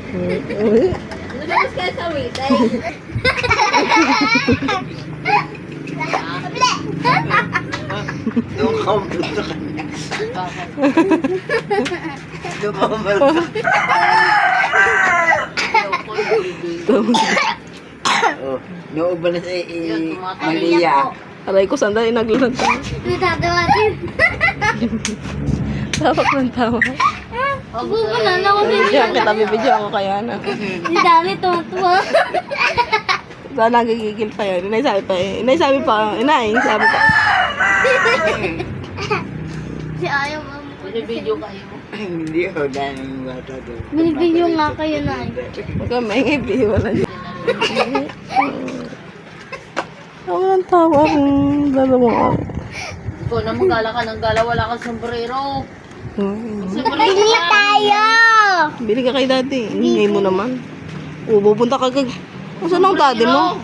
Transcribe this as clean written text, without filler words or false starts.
Lumabas ka sa witay. Doon ka umunta ka. Doon ka umunta. Oh, nooba na sa Malia. Aray ko, sandali naglulanta. Natatawa din. Tawag ng tawa. Bubunan ako din. Bibidyoan kita, bibidyoan ko kaya na. Si Dani tuwa-tuwa. Sana nagigigil pa yan. Inay sabi pa eh. Inay sabi pa. Inay, sabi pa. Si ayaw mo. Binibidyo kayo. Hindi ako dahil ng bata doon. Binibigyo nga kayo na. Huwag kang maingay, wala dyan. Ako ng tawa kung dalawang araw. Ikaw na magala ka ng gala, wala kang sombrero. Bili tayo! Bili ka kay daddy. Ingay mo naman. Pupunta ka kag... Saan ang daddy mo?